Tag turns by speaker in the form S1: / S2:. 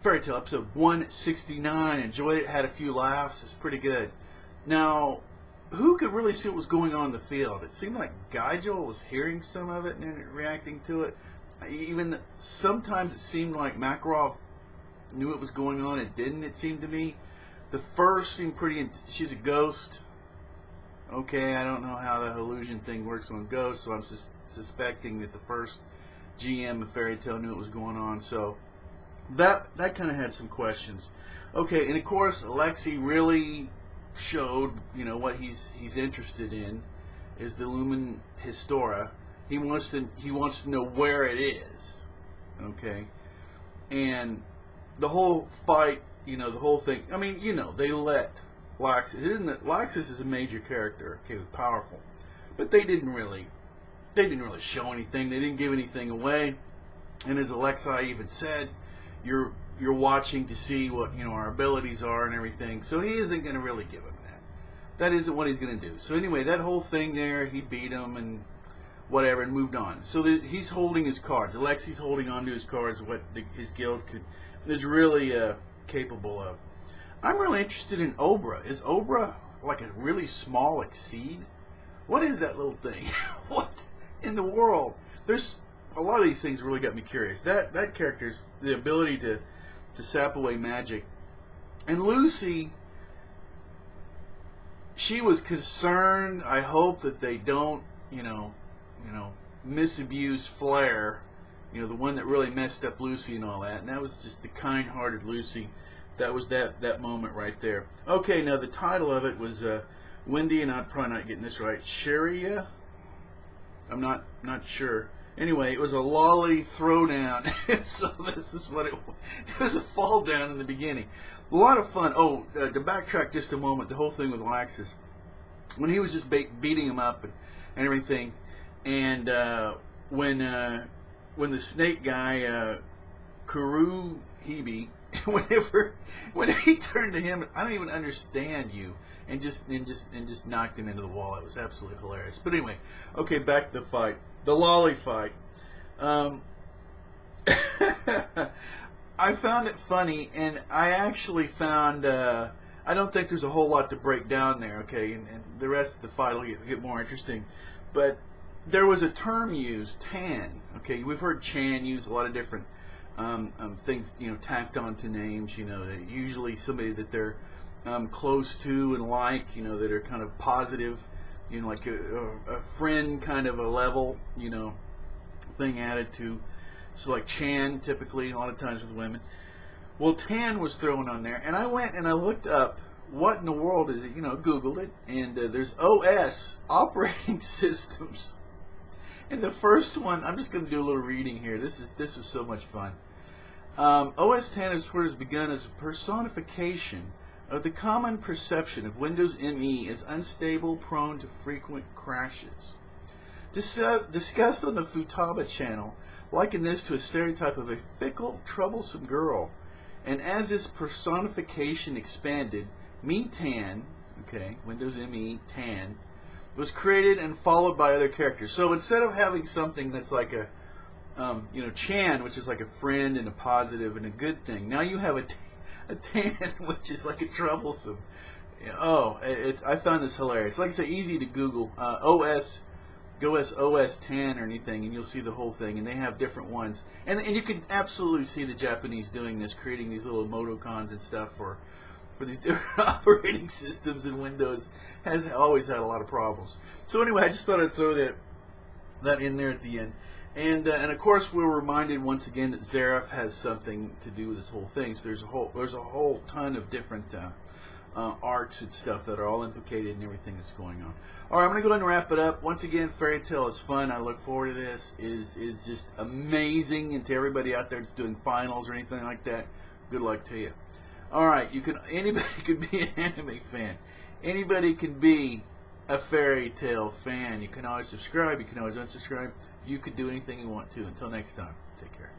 S1: Fairy Tale episode 169. Enjoyed it, had a few laughs. It's pretty good. Now, who could really see what was going on in the field? It seemed like Geigel was hearing some of it and reacting to it. Even sometimes it seemed like Makarov knew what was going on. It didn't, it seemed to me. The first seemed pretty... She's a ghost. Okay, I don't know how the illusion thing works on ghosts, so I'm suspecting that the first GM of Fairy Tale knew what was going on. So that kind of had some questions. Okay, and of course, Alexei really showed, you know, what he's interested in is the Lumen Historia. He wants to know where it is. Okay, and the whole fight, you know, the whole thing. I mean, you know, they let Laxus. Laxus is a major character. Okay, powerful, but they didn't really show anything. They didn't give anything away. And as Alexei even said, you're watching to see what, you know, our abilities are and everything. So he isn't going to really give him that. That isn't what he's going to do. So anyway, that whole thing there, he beat him and whatever and moved on. So he's holding his cards. Alexei's holding on to his cards, what his guild is really capable of. I'm really interested in Obra. Is Obra like a really small exceed? What is that little thing? What in the world? There's a lot of these things really got me curious. That character's the ability to sap away magic. And Lucy, she was concerned. I hope that they don't, you know, misabuse Flair. You know, the one that really messed up Lucy and all that. And that was just the kind-hearted Lucy. That was that moment right there. Okay, now the title of it was Wendy, and I'm probably not getting this right. Cheria? I'm not sure. Anyway, it was a lolly throwdown. So this is what it was. It was a fall down in the beginning. A lot of fun. Oh, to backtrack just a moment, the whole thing with Laxus. When he was just beating him up and everything, and when the snake guy, Kuru Hebe, whenever he turned to him, I don't even understand you, and just knocked him into the wall. It was absolutely hilarious. But anyway, okay, back to the fight, the lolly fight. I found it funny, and I actually found I don't think there's a whole lot to break down there. Okay, and the rest of the fight will get more interesting, but there was a term used, tan. Okay, we've heard Chan use a lot of different things, you know, tacked onto names. You know, usually somebody that they're close to and like, you know, that are kind of positive, you know, like a friend kind of a level, you know, thing added to. So like Chan, typically, a lot of times with women. Well, tan was thrown on there, and I went and I looked up what in the world is it, you know, Googled it, and there's OS, operating systems. And the first one, I'm just going to do a little reading here. This was so much fun. OS X has begun as a personification of the common perception of Windows ME as unstable, prone to frequent crashes. Discussed on the Futaba channel, liken this to a stereotype of a fickle, troublesome girl. And as this personification expanded, Me-Tan, okay, Windows ME Tan, was created and followed by other characters. So instead of having something that's like a, you know, Chan, which is like a friend and a positive and a good thing, now you have a Tan, which is like a troublesome. Oh, I found this hilarious. Like I say, easy to Google. Go as OS Tan or anything, and you'll see the whole thing. And they have different ones, and you can absolutely see the Japanese doing this, creating these little emoticons and stuff for these different operating systems, and Windows has always had a lot of problems. So anyway, I just thought I'd throw that in there at the end. And of course, we're reminded once again that Zareth has something to do with this whole thing. So there's a whole ton of different arcs and stuff that are all implicated in everything that's going on. All right, I'm going to go ahead and wrap it up. Once again, Fairy Tale is fun. I look forward to this. Is just amazing. And to everybody out there that's doing finals or anything like that, good luck to you. All right, anybody could be an anime fan. Anybody can be a Fairy Tale fan. You can always subscribe. You can always unsubscribe. You could do anything you want to. Until next time, take care.